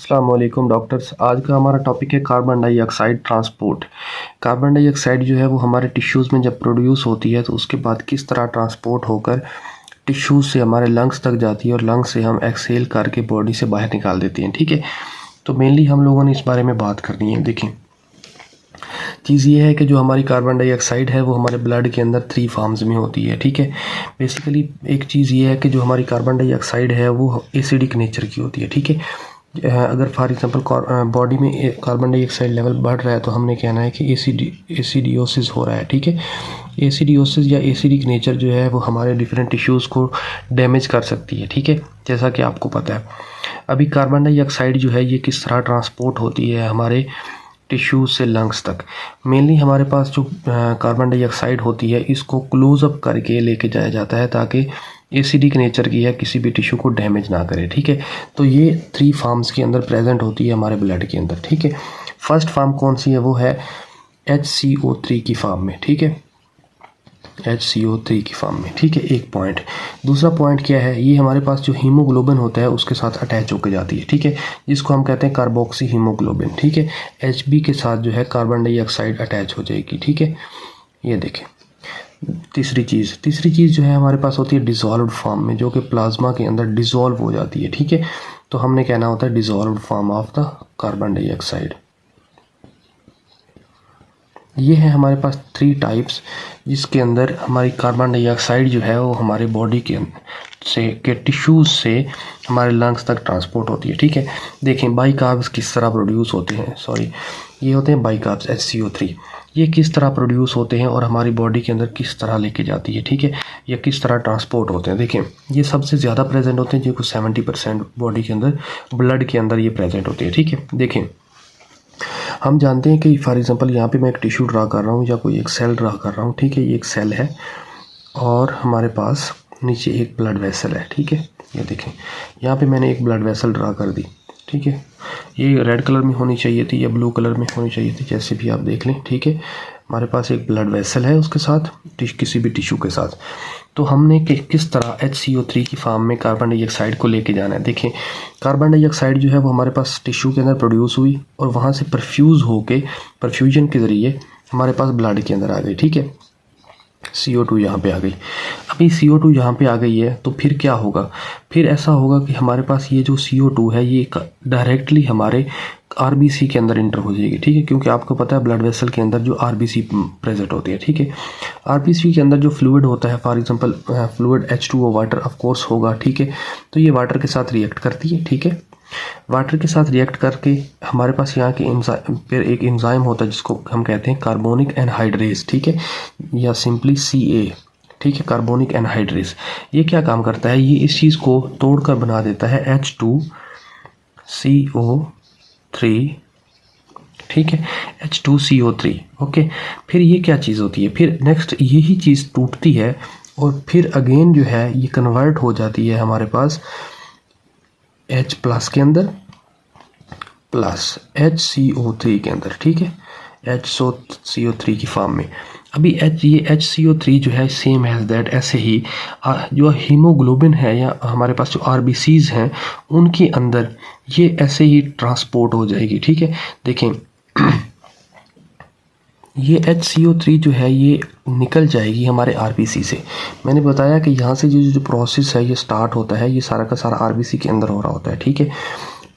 अस्सलाम वालेकुम डॉक्टर्स। आज का हमारा टॉपिक है carbon dioxide transport. Carbon dioxide जो है वो हमारे टिश्यूज़ में जब प्रोड्यूस होती है तो उसके बाद किस तरह ट्रांसपोर्ट होकर टिश्यूज़ से हमारे लंग्स तक जाती है और लंग्स से हम एक्सहेल करके बॉडी से बाहर निकाल देते हैं। ठीक है, तो मेनली हम लोगों ने इस बारे में बात करनी है। देखें, चीज़ ये है कि जो हमारी कार्बन डाइऑक्साइड है वो हमारे ब्लड के अंदर 3 फॉर्म्स में होती है। ठीक है, बेसिकली एक चीज़ ये है कि जो हमारी कार्बन डाइऑक्साइड है वो एसिडिक नेचर की होती है। ठीक है, अगर फॉर एग्जांपल बॉडी में कार्बन डाइऑक्साइड लेवल बढ़ रहा है तो हमने कहना है कि एसिडियोसिस हो रहा है। ठीक है, एसिडियोसिस या एसिडिक नेचर जो है वो हमारे डिफरेंट टिश्यूज़ को डैमेज कर सकती है। ठीक है, जैसा कि आपको पता है। अभी कार्बन डाइऑक्साइड जो है ये किस तरह ट्रांसपोर्ट होती है हमारे टिश्यूज से लंग्स तक। मेनली हमारे पास जो कार्बन डाइऑक्साइड होती है इसको क्लोज अप करके लेके जाया जाता है ताकि एसिडिक नेचर की है किसी भी टिश्यू को डैमेज ना करे। ठीक है, तो ये 3 फॉर्म्स के अंदर प्रेजेंट होती है हमारे ब्लड के अंदर। ठीक है, फर्स्ट फॉर्म कौन सी है, वो है HCO3 की फॉर्म में। ठीक है, HCO3 की फॉर्म में। ठीक है, एक पॉइंट। दूसरा पॉइंट क्या है, ये हमारे पास जो हीमोग्लोबिन होता है उसके साथ अटैच होकर जाती है। ठीक है, जिसको हम कहते हैं कार्बोक्सी हीमोग्लोबिन। ठीक है, HB के साथ जो है कार्बन डाइऑक्साइड अटैच हो जाएगी। ठीक है, ये देखें। तीसरी चीज़ जो है हमारे पास होती है डिज़ोल्व्ड फॉर्म में, जो कि प्लाज्मा के अंदर डिज़ोल्व हो जाती है। ठीक है, तो हमने कहना होता है dissolved form of the carbon dioxide. ये है हमारे पास 3 टाइप्स जिसके अंदर हमारी कार्बन डाइऑक्साइड जो है वो हमारे बॉडी के के टिश्यूज़ से हमारे लंग्स तक ट्रांसपोर्ट होती है। ठीक है, देखें बाइकार्ब्स किस तरह प्रोड्यूस होते हैं, ये होते हैं बाइकार्ब्स HCO3। ये किस तरह प्रोड्यूस होते हैं और हमारी बॉडी के अंदर किस तरह लेके जाती है। ठीक है, या किस तरह ट्रांसपोर्ट होते हैं। देखें, ये सबसे ज़्यादा प्रेजेंट होते हैं, जो कुछ 70% बॉडी के अंदर ब्लड के अंदर ये प्रेजेंट होते हैं। ठीक है, देखें, हम जानते हैं कि फॉर एग्जांपल यहाँ पे मैं एक टिश्यू ड्रा कर रहा हूँ या कोई एक सेल ड्रा कर रहा हूँ। ठीक है, ये एक सेल है और हमारे पास नीचे एक ब्लड वेसल है। ठीक है, ये देखें, यहाँ पे मैंने एक ब्लड वेसल ड्रा कर दी। ठीक है, ये रेड कलर में होनी चाहिए थी या ब्लू कलर में होनी चाहिए थी, जैसे भी आप देख लें। ठीक है, हमारे पास एक ब्लड वेसल है उसके साथ किसी भी टिश्यू के साथ। तो हमने किस तरह HCO3 की फॉर्म में कार्बन डाइऑक्साइड को लेके जाना है। देखें, कार्बन डाइऑक्साइड जो है वो हमारे पास टिश्यू के अंदर प्रोड्यूस हुई और वहाँ से परफ्यूजन के ज़रिए हमारे पास ब्लड के अंदर आ गई। ठीक है, CO2 यहाँ पे आ गई। अभी CO2 यहाँ पे आ गई है तो फिर क्या होगा, फिर ऐसा होगा कि हमारे पास ये जो CO2 है ये डायरेक्टली हमारे RBC के अंदर इंटर हो जाएगी। ठीक है, क्योंकि आपको पता है ब्लड वेसल के अंदर जो RBC प्रेजेंट होती है। ठीक है, RBC के अंदर जो फ्लूइड होता है, for example fluid H2O water of course होगा। ठीक है, तो ये वाटर के साथ रिएक्ट करती है। ठीक है, वाटर के साथ रिएक्ट करके हमारे पास यहाँ के फिर एक एंजाइम होता है जिसको हम कहते हैं कार्बोनिक एनहाइड्रेज। ठीक है, या सिंपली CA। ठीक है, कार्बोनिक एनहाइड्रेज ये क्या काम करता है, ये इस चीज़ को तोड़कर बना देता है H2CO3। ठीक है, H2CO3। ओके, फिर ये क्या चीज़ होती है, फिर नेक्स्ट यही चीज़ टूटती है और फिर अगेन जो है ये कन्वर्ट हो जाती है हमारे पास H प्लस के अंदर प्लस HCO3 के अंदर। ठीक है, HCO3 की फॉर्म में। अभी ये HCO3 जो है सेम एज दैट, ऐसे ही जो हीमोग्लोबिन है या हमारे पास जो RBCs हैं उनके अंदर ये ऐसे ही ट्रांसपोर्ट हो जाएगी। ठीक है, देखें ये HCO3 जो है ये निकल जाएगी हमारे RBC से। मैंने बताया कि यहाँ से जो प्रोसेस है ये स्टार्ट होता है, ये सारा का सारा RBC के अंदर हो रहा होता है। ठीक है,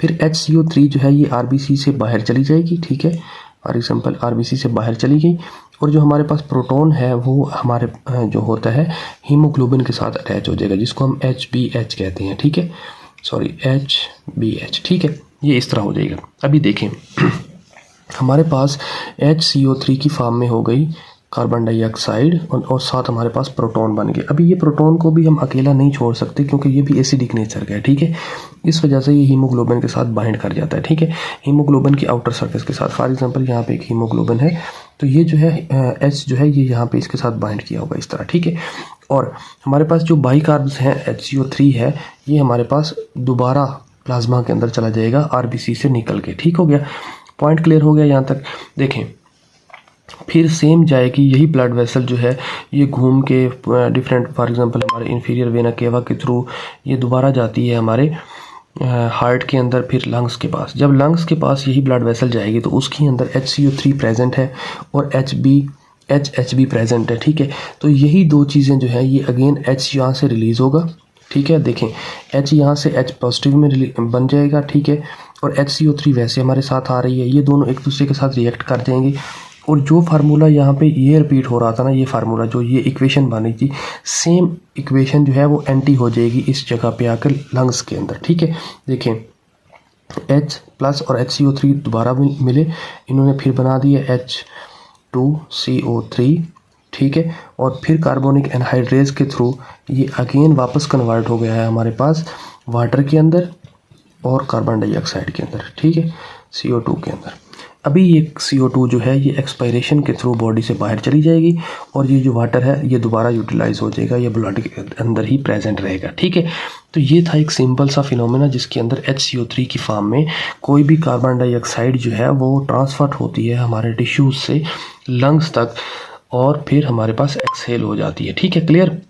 फिर HCO3 जो है ये RBC से बाहर चली जाएगी। ठीक है, फॉर एग्जांपल RBC से बाहर चली गई और जो हमारे पास प्रोटॉन है वो हमारे जो होता है हीमोग्लोबिन के साथ अटैच हो जाएगा, जिसको हम HBH कहते हैं। ठीक है, HBH। ठीक है, ये इस तरह हो जाएगा। अभी देखें, हमारे पास HCO3 की फॉर्म में हो गई कार्बन डाइऑक्साइड और साथ हमारे पास प्रोटॉन बन गए। अभी ये प्रोटॉन को भी हम अकेला नहीं छोड़ सकते क्योंकि ये भी एसिडिक नेचर का है। ठीक है, इस वजह से ये हीमोग्लोबिन के साथ बाइंड कर जाता है। ठीक है, हीमोग्लोबिन की आउटर सरफेस के साथ, फॉर एग्जांपल यहाँ पे एक हीमोग्लोबिन है तो ये जो है H जो है ये यहाँ पे इसके साथ बाइंड किया होगा इस तरह। ठीक है, और हमारे पास जो बाइकार्ब्स हैं HCO3 है ये हमारे पास दोबारा प्लाज्मा के अंदर चला जाएगा RBC से निकल के। ठीक हो गया, पॉइंट क्लियर हो गया यहाँ तक। देखें, फिर सेम जाएगी यही ब्लड वेसल जो है ये घूम के डिफरेंट फॉर एग्जांपल हमारे इंफीरियर वेना केवा के थ्रू ये दोबारा जाती है हमारे हार्ट के अंदर, फिर लंग्स के पास। जब लंग्स के पास यही ब्लड वेसल जाएगी तो उसके अंदर HCO3 प्रेजेंट है और HB प्रेजेंट है, ठीक है। तो यही दो चीज़ें जो है ये अगेन H यहाँ से रिलीज़ होगा, ठीक है। देखें H यहाँ से H पॉजिटिव में बन जाएगा, ठीक है, और HCO3 वैसे हमारे साथ आ रही है, ये दोनों एक दूसरे के साथ रिएक्ट कर देंगे। और जो फार्मूला यहाँ पे ये रिपीट हो रहा था ना, ये फार्मूला जो ये इक्वेशन बनी थी, सेम इक्वेशन जो है वो एंटी हो जाएगी इस जगह पे आकर लंग्स के अंदर, ठीक है। देखें H प्लस और HCO3 दोबारा मिले, इन्होंने फिर बना दिया H2CO3, ठीक है। और फिर कार्बोनिक एनहाइड्रेज के थ्रू ये अगेन वापस कन्वर्ट हो गया है हमारे पास वाटर के अंदर और कार्बन डाइऑक्साइड के अंदर, ठीक है, CO2 के अंदर। अभी ये CO2 जो है ये एक्सपायरेशन के थ्रू बॉडी से बाहर चली जाएगी और ये जो वाटर है ये दोबारा यूटिलाइज हो जाएगा, ये ब्लड के अंदर ही प्रेजेंट रहेगा, ठीक है। तो ये था एक सिंपल सा फिनोमेना जिसके अंदर HCO3 की फॉर्म में कोई भी कार्बन डाइऑक्साइड जो है वो ट्रांसफर होती है हमारे टिश्यूज से लंग्स तक और फिर हमारे पास एक्सहेल हो जाती है, ठीक है, क्लियर।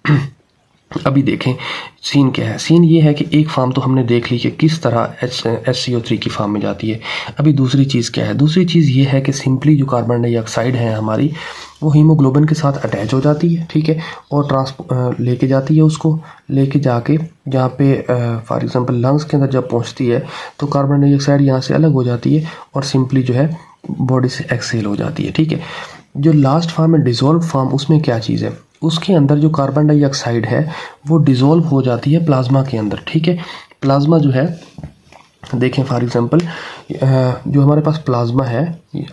अभी देखें सीन क्या है। सीन ये है कि एक फार्म तो हमने देख ली कि किस तरह HCO3 की फार्म में जाती है। अभी दूसरी चीज़ क्या है, दूसरी चीज़ ये है कि सिंपली जो कार्बन डाइऑक्साइड है हमारी वो हीमोग्लोबिन के साथ अटैच हो जाती है, ठीक है, और लेके जाती है, उसको लेके जाके जहाँ पे फॉर एग्जांपल लंग्स के अंदर जब पहुँचती है तो कार्बन डाइऑक्साइड यहाँ से अलग हो जाती है और सिंपली जो है बॉडी से एक्सहेल हो जाती है, ठीक है। जो लास्ट फार्म है डिज़ोल्व फार्म, उसमें क्या चीज़ है, उसके अंदर जो कार्बन डाइऑक्साइड है वो डिज़ोल्व हो जाती है प्लाज्मा के अंदर, ठीक है। प्लाज्मा जो है देखें फॉर एग्जांपल जो हमारे पास प्लाज्मा है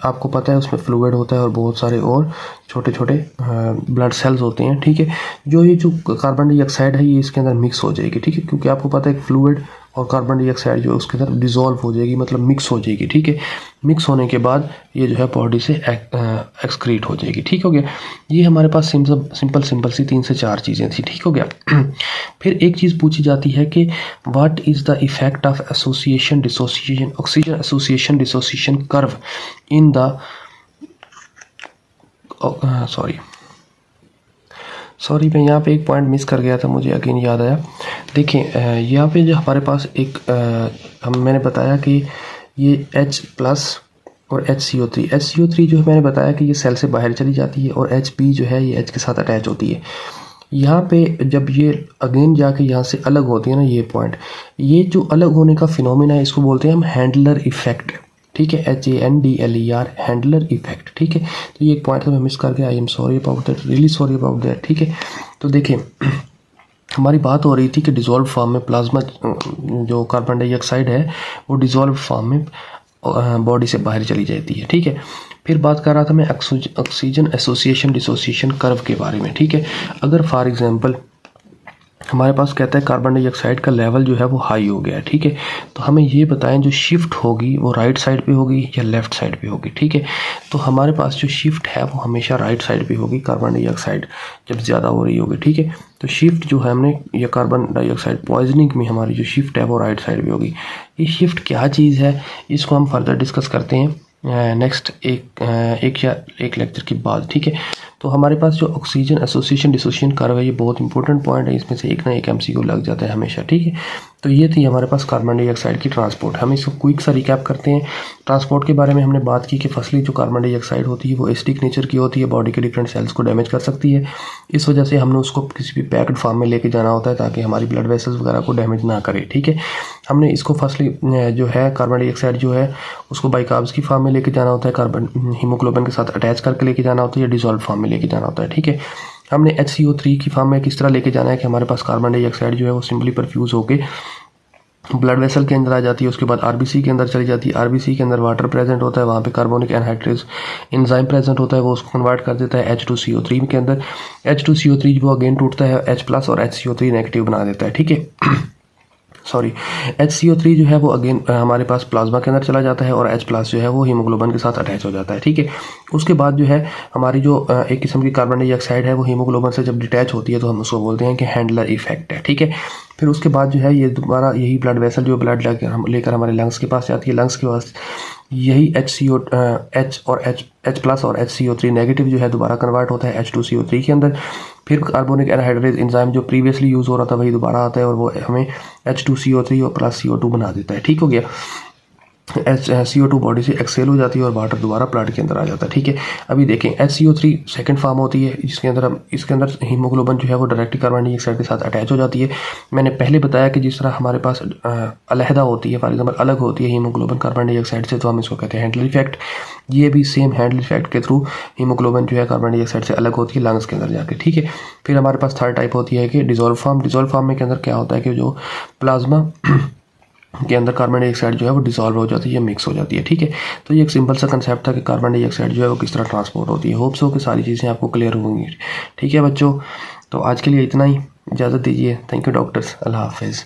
आपको पता है उसमें फ्लूइड होता है और बहुत सारे और छोटे छोटे ब्लड सेल्स होते हैं, ठीक है। जो कार्बन डाइऑक्साइड है ये इसके अंदर मिक्स हो जाएगी, ठीक है, क्योंकि आपको पता है फ्लूइड और कार्बन डाइऑक्साइड जो है उसके अंदर डिज़ोल्व हो जाएगी, मतलब मिक्स हो जाएगी, ठीक है। मिक्स होने के बाद ये जो है बॉडी से एक्सक्रीट हो जाएगी, ठीक हो गया। ये हमारे पास सिंपल सी 3 से 4 चीज़ें थी, ठीक हो गया। फिर एक चीज़ पूछी जाती है कि what is the effect of association dissociation oxygen association dissociation curve in the sorry मैं यहाँ पे एक पॉइंट मिस कर गया था, मुझे अगेन याद आया। देखें यहाँ पे जो हमारे पास एक मैंने बताया कि ये H प्लस और HCO3 जो है मैंने बताया कि ये सेल से बाहर चली जाती है और HB जो है ये H के साथ अटैच होती है। यहाँ पे जब ये अगेन जाके यहाँ से अलग होती है ना, ये पॉइंट, ये जो अलग होने का फिनोमेना है इसको बोलते हैं हम हैंडलर इफेक्ट, ठीक है, HANDLER हैंडलर इफेक्ट, ठीक है। तो ये एक पॉइंट तो मैं मिस कर गया, I am sorry about that, really sorry about that, ठीक है। तो देखें हमारी बात हो रही थी कि डिज़ोल्व फॉर्म में प्लाज्मा जो कार्बन डाइऑक्साइड है वो डिज़ोल्व फॉर्म में बॉडी से बाहर चली जाती है, ठीक है। फिर बात कर रहा था मैं ऑक्सीजन एसोसिएशन डिसोसिएशन कर्व के बारे में, ठीक है। अगर फॉर एग्जांपल हमारे पास कहता है कार्बन डाइऑक्साइड का लेवल जो है वो हाई हो गया है, ठीक है, तो हमें ये बताएं जो शिफ्ट होगी वो राइट साइड पे होगी या लेफ़्ट साइड पे होगी, ठीक है। तो हमारे पास जो शिफ्ट है वो हमेशा राइट साइड पे होगी, कार्बन डाइऑक्साइड जब ज़्यादा हो रही होगी, ठीक है। तो शिफ्ट जो है हमने ये कार्बन डाइऑक्साइड पॉइजनिंग में हमारी जो शिफ्ट है वो राइट साइड पे होगी। ये शिफ्ट क्या चीज़ है इसको हम फर्दर डिस्कस करते हैं नेक्स्ट एक लेक्चर के बाद, ठीक है। तो हमारे पास जो ऑक्सीजन एसोसिएशन डिसोसिएशन कर्व है ये बहुत इंपॉर्टेंट पॉइंट है, इसमें से एक ना एक MCQ लग जाता है हमेशा, ठीक है। तो ये थी हमारे पास कार्बन डाइऑक्साइड की ट्रांसपोर्ट। हम इसको क्विक सा रिकैप करते हैं। ट्रांसपोर्ट के बारे में हमने बात की कि फर्स्टली जो कार्बन डाइऑक्साइड होती है वो एसिडिक नेचर की होती है, बॉडी के डिफरेंट सेल्स को डैमेज कर सकती है। इस वजह से हमने उसको किसी भी पैक्ड फॉर्म में लेके जाना होता है ताकि हमारी ब्लड वेसल्स वगैरह को डैमेज ना करे, ठीक है। हमने इसको फर्स्टली जो है कार्बन डाइऑक्साइड जो है उसको बाइकार्ब्स की फॉर्म में लेके जाना होता है, कार्बन हीमोग्लोबिन के साथ अटैच करके लेके जाना होता है या डिसॉल्व फॉर्म में लेके जाना होता है, ठीक है। हमने HCO3 की फॉर्म में किस तरह लेके जाना है कि हमारे पास कार्बन डाइऑक्साइड जो है वो सिंपली परफ्यूज होके ब्लड वेसल के अंदर आ जाती है, उसके बाद RBC के अंदर चली जाती है। RBC के अंदर वाटर प्रेजेंट होता है, वहाँ पे कार्बोनिक एनहाइड्रेज एंजाइम प्रेजेंट होता है, वो उसको कन्वर्ट कर देता है H2CO3 के अंदर। H2CO3 वो अगेन टूटता है H प्लस और HCO3 नेगेटिव बना देता है, ठीक है। सॉरी HCO3 जो है वो अगेन हमारे पास प्लाज्मा के अंदर चला जाता है और H प्लस जो है वो हीमोग्लोबिन के साथ अटैच हो जाता है, ठीक है। उसके बाद जो है हमारी जो एक किस्म की कार्बन डाइऑक्साइड है वो हीमोग्लोबिन से जब डिटैच होती है तो हम उसको बोलते हैं कि हैंडलर इफेक्ट है, ठीक है। फिर उसके बाद जो है ये दोबारा यही ब्लड वेसल जो ब्लड लेकर हमारे लंग्स के पास जाती है, लंग्स के पास यही H और H प्लस और HCO3 नेगेटिव जो है दोबारा कन्वर्ट होता है H2CO3 के अंदर। फिर कार्बोनिक एनहाइड्रेज एंजाइम जो प्रीवियसली यूज़ हो रहा था वही दोबारा आता है और वो हमें H2CO3 और प्लस CO2 बना देता है। ठीक हो गया। CO2 बॉडी से एक्सेल हो जाती है और वाटर दोबारा प्लांट के अंदर आ जाता है। ठीक है, अभी देखें HCO3 सेकंड फार्म होती है जिसके अंदर हम इसके अंदर हीमोग्लोबिन जो है वो डायरेक्टली कार्बन डाइऑक्साइड के साथ अटैच हो जाती है। मैंने पहले बताया कि जिस तरह हमारे पास अलहदा होती है, फॉर एग्जाम्पल अलग होती है हीमोग्लोबिन कार्बन डाइऑक्साइड से, तो हम इसको कहते हैं हैंडल इफेक्ट। ये भी सेम हैंडल इफेक्ट के थ्रू हीमोग्लोबिन जो है कार्बन डाइऑक्साइड से अलग होती है लंग्स के अंदर जाके। ठीक है, फिर हमारे पास थर्ड टाइप होती है कि डिजोल्व फार्म। डिजोल्व फार्म में के अंदर क्या होता है कि जो प्लाज्मा के अंदर कार्बन डाइऑक्साइड जो है वो डिसॉल्व हो जाती है, मिक्स हो जाती है। ठीक है, तो ये एक सिंपल सा कंसेप्ट था कि कार्बन डाइऑक्साइड जो है वो किस तरह ट्रांसपोर्ट होती है। होप्स हो कि सारी चीज़ें आपको क्लियर होंगी। ठीक है बच्चों, तो आज के लिए इतना ही, इजाज़त दीजिए। थैंक यू डॉक्टर्स, अल्लाह हाफिज़।